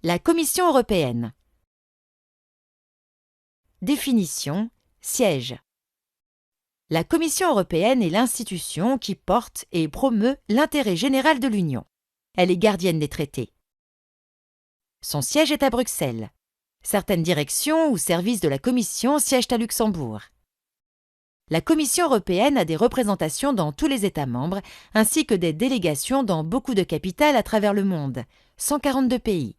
La Commission européenne. Définition, siège. La Commission européenne est l'institution qui porte et promeut l'intérêt général de l'Union. Elle est gardienne des traités. Son siège est à Bruxelles. Certaines directions ou services de la Commission siègent à Luxembourg. La Commission européenne a des représentations dans tous les États membres, ainsi que des délégations dans beaucoup de capitales à travers le monde, 142 pays.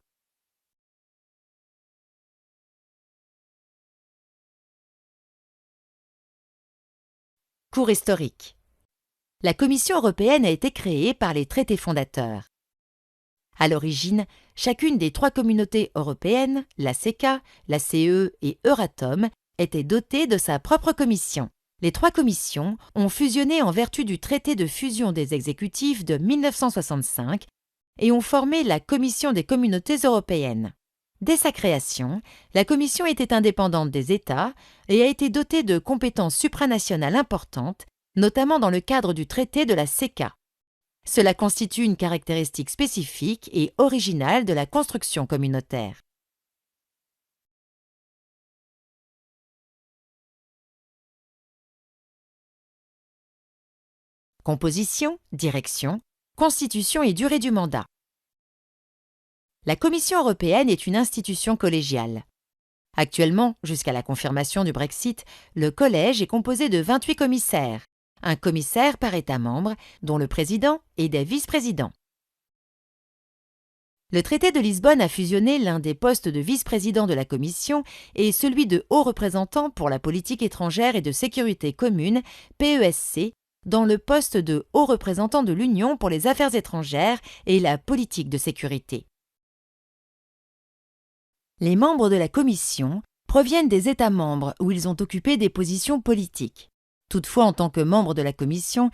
Cours historique. La Commission européenne a été créée par les traités fondateurs. À l'origine, chacune des 3 communautés européennes, la CECA, la CE et Euratom, était dotée de sa propre commission. Les 3 commissions ont fusionné en vertu du traité de fusion des exécutifs de 1965 et ont formé la Commission des communautés européennes. Dès sa création, la Commission était indépendante des États et a été dotée de compétences supranationales importantes, notamment dans le cadre du traité de la CECA. Cela constitue une caractéristique spécifique et originale de la construction communautaire. Composition, direction, constitution et durée du mandat. La Commission européenne est une institution collégiale. Actuellement, jusqu'à la confirmation du Brexit, le collège est composé de 28 commissaires, un commissaire par État membre, dont le président et des vice-présidents. Le traité de Lisbonne a fusionné l'un des postes de vice-président de la Commission et celui de haut représentant pour la politique étrangère et de sécurité commune, PESC, dans le poste de haut représentant de l'Union pour les affaires étrangères et la politique de sécurité. Les membres de la Commission proviennent des États membres où ils ont occupé des positions politiques. Toutefois, en tant que membres de la Commission,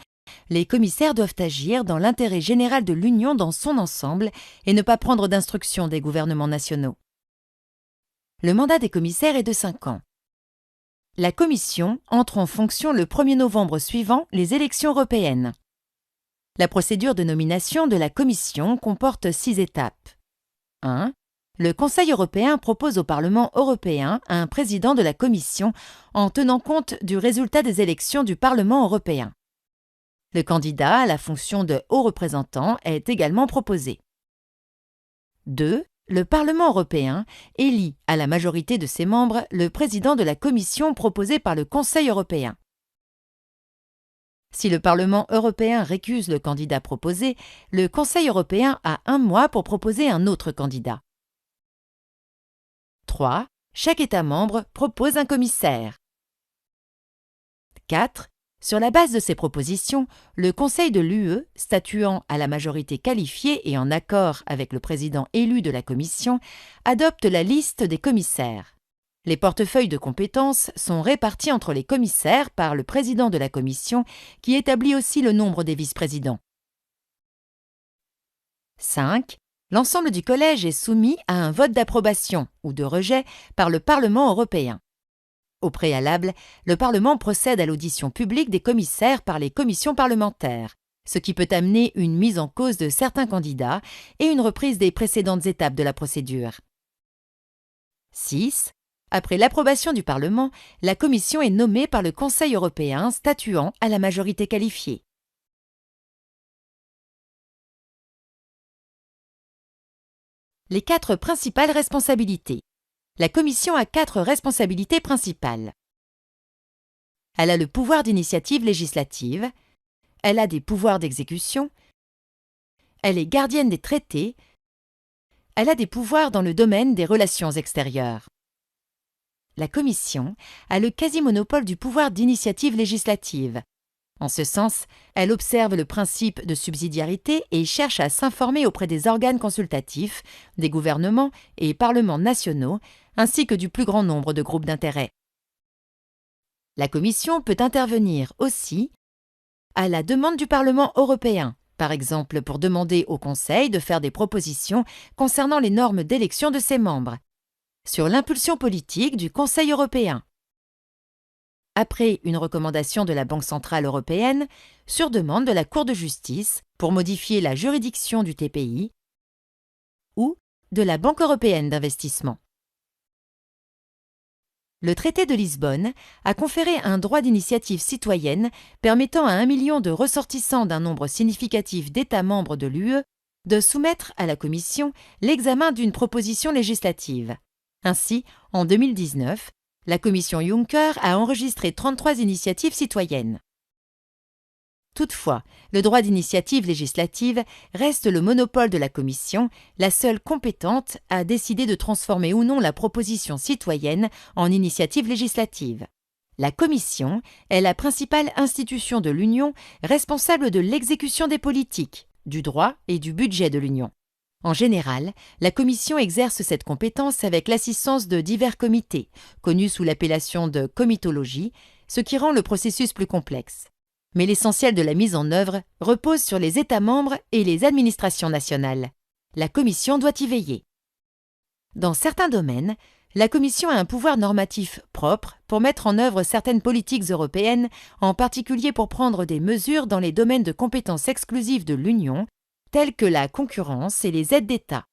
les commissaires doivent agir dans l'intérêt général de l'Union dans son ensemble et ne pas prendre d'instructions des gouvernements nationaux. Le mandat des commissaires est de 5 ans. La Commission entre en fonction le 1er novembre suivant les élections européennes. La procédure de nomination de la Commission comporte 6 étapes. 1. Le Conseil européen propose au Parlement européen un président de la Commission en tenant compte du résultat des élections du Parlement européen. Le candidat à la fonction de haut représentant est également proposé. 2. Le Parlement européen élit à la majorité de ses membres le président de la Commission proposé par le Conseil européen. Si le Parlement européen récuse le candidat proposé, le Conseil européen a 1 mois pour proposer un autre candidat. 3. Chaque État membre propose un commissaire. 4. Sur la base de ces propositions, le Conseil de l'UE, statuant à la majorité qualifiée et en accord avec le président élu de la Commission, adopte la liste des commissaires. Les portefeuilles de compétences sont répartis entre les commissaires par le président de la Commission, qui établit aussi le nombre des vice-présidents. 5. L'ensemble du collège est soumis à un vote d'approbation ou de rejet par le Parlement européen. Au préalable, le Parlement procède à l'audition publique des commissaires par les commissions parlementaires, ce qui peut amener une mise en cause de certains candidats et une reprise des précédentes étapes de la procédure. 6. Après l'approbation du Parlement, la Commission est nommée par le Conseil européen statuant à la majorité qualifiée. Les 4 principales responsabilités. La Commission a 4 responsabilités principales. Elle a le pouvoir d'initiative législative, elle a des pouvoirs d'exécution, elle est gardienne des traités, elle a des pouvoirs dans le domaine des relations extérieures. La Commission a le quasi-monopole du pouvoir d'initiative législative. En ce sens, elle observe le principe de subsidiarité et cherche à s'informer auprès des organes consultatifs, des gouvernements et parlements nationaux, ainsi que du plus grand nombre de groupes d'intérêt. La Commission peut intervenir aussi à la demande du Parlement européen, par exemple pour demander au Conseil de faire des propositions concernant les normes d'élection de ses membres, sur l'impulsion politique du Conseil européen. Après une recommandation de la Banque centrale européenne, sur demande de la Cour de justice pour modifier la juridiction du TPI, ou de la Banque européenne d'investissement. Le traité de Lisbonne a conféré un droit d'initiative citoyenne permettant à 1 million de ressortissants d'un nombre significatif d'États membres de l'UE de soumettre à la Commission l'examen d'une proposition législative. Ainsi, en 2019, la Commission Juncker a enregistré 33 initiatives citoyennes. Toutefois, le droit d'initiative législative reste le monopole de la Commission, la seule compétente à décider de transformer ou non la proposition citoyenne en initiative législative. La Commission est la principale institution de l'Union responsable de l'exécution des politiques, du droit et du budget de l'Union. En général, la Commission exerce cette compétence avec l'assistance de divers comités, connus sous l'appellation de comitologie, ce qui rend le processus plus complexe. Mais l'essentiel de la mise en œuvre repose sur les États membres et les administrations nationales. La Commission doit y veiller. Dans certains domaines, la Commission a un pouvoir normatif propre pour mettre en œuvre certaines politiques européennes, en particulier pour prendre des mesures dans les domaines de compétences exclusives de l'Union, tels que la concurrence et les aides d'État.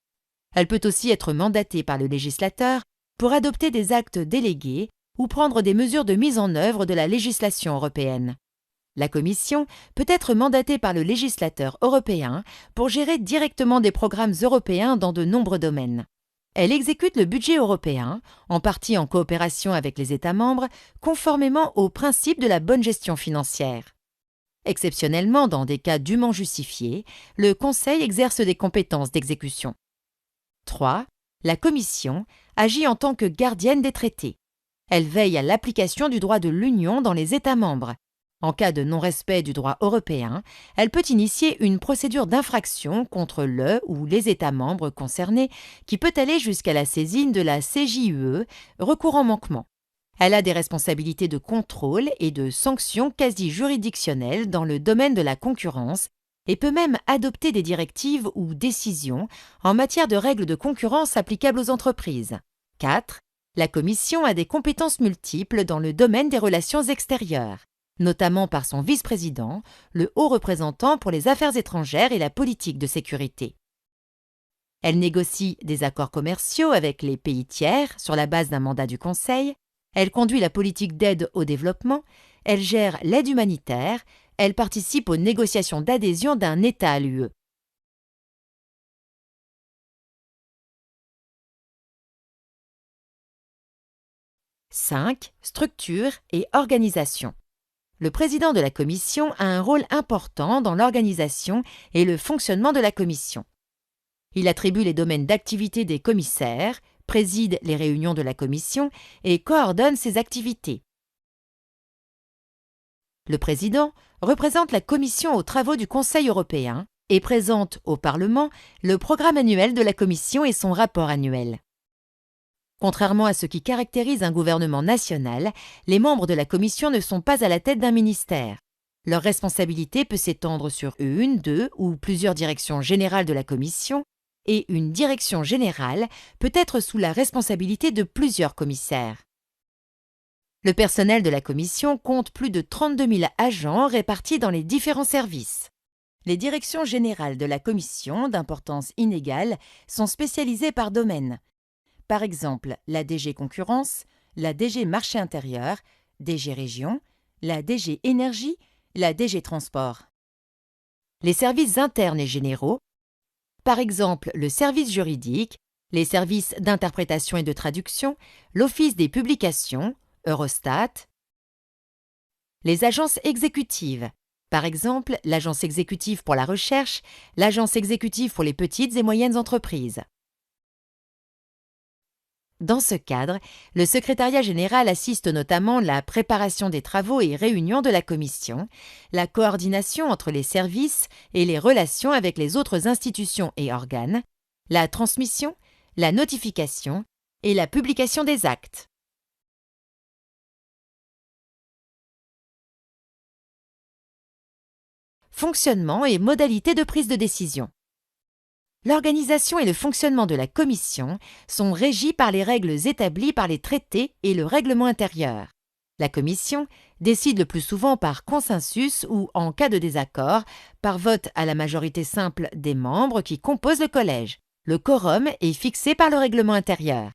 Elle peut aussi être mandatée par le législateur pour adopter des actes délégués ou prendre des mesures de mise en œuvre de la législation européenne. La Commission peut être mandatée par le législateur européen pour gérer directement des programmes européens dans de nombreux domaines. Elle exécute le budget européen, en partie en coopération avec les États membres, conformément aux principes de la bonne gestion financière. Exceptionnellement, dans des cas dûment justifiés, le Conseil exerce des compétences d'exécution. 3. La Commission agit en tant que gardienne des traités. Elle veille à l'application du droit de l'Union dans les États membres. En cas de non-respect du droit européen, elle peut initier une procédure d'infraction contre le ou les États membres concernés qui peut aller jusqu'à la saisine de la CJUE, recours en manquement. Elle a des responsabilités de contrôle et de sanctions quasi juridictionnelles dans le domaine de la concurrence et peut même adopter des directives ou décisions en matière de règles de concurrence applicables aux entreprises. 4. La Commission a des compétences multiples dans le domaine des relations extérieures, notamment par son vice-président, le haut représentant pour les affaires étrangères et la politique de sécurité. Elle négocie des accords commerciaux avec les pays tiers sur la base d'un mandat du Conseil, elle conduit la politique d'aide au développement, elle gère l'aide humanitaire, elle participe aux négociations d'adhésion d'un État à l'UE. « 5. Structure et organisation. Le président de la Commission a un rôle important dans l'organisation et le fonctionnement de la Commission. Il attribue les domaines d'activité des commissaires, préside les réunions de la Commission et coordonne ses activités. Le président représente la Commission aux travaux du Conseil européen et présente au Parlement le programme annuel de la Commission et son rapport annuel. Contrairement à ce qui caractérise un gouvernement national, les membres de la Commission ne sont pas à la tête d'un ministère. Leur responsabilité peut s'étendre sur une, deux ou plusieurs directions générales de la Commission, et une direction générale peut être sous la responsabilité de plusieurs commissaires. Le personnel de la Commission compte plus de 32 000 agents répartis dans les différents services. Les directions générales de la Commission, d'importance inégale, sont spécialisées par domaine. Par exemple, la DG Concurrence, la DG Marché Intérieur, DG Région, la DG Énergie, la DG Transport. Les services internes et généraux, par exemple le service juridique, les services d'interprétation et de traduction, l'Office des publications, Eurostat. Les agences exécutives, par exemple l'Agence exécutive pour la recherche, l'Agence exécutive pour les petites et moyennes entreprises. Dans ce cadre, le secrétariat général assiste notamment la préparation des travaux et réunions de la Commission, la coordination entre les services et les relations avec les autres institutions et organes, la transmission, la notification et la publication des actes. Fonctionnement et modalités de prise de décision. L'organisation et le fonctionnement de la Commission sont régis par les règles établies par les traités et le règlement intérieur. La Commission décide le plus souvent par consensus ou, en cas de désaccord, par vote à la majorité simple des membres qui composent le collège, Le quorum est fixé par le règlement intérieur.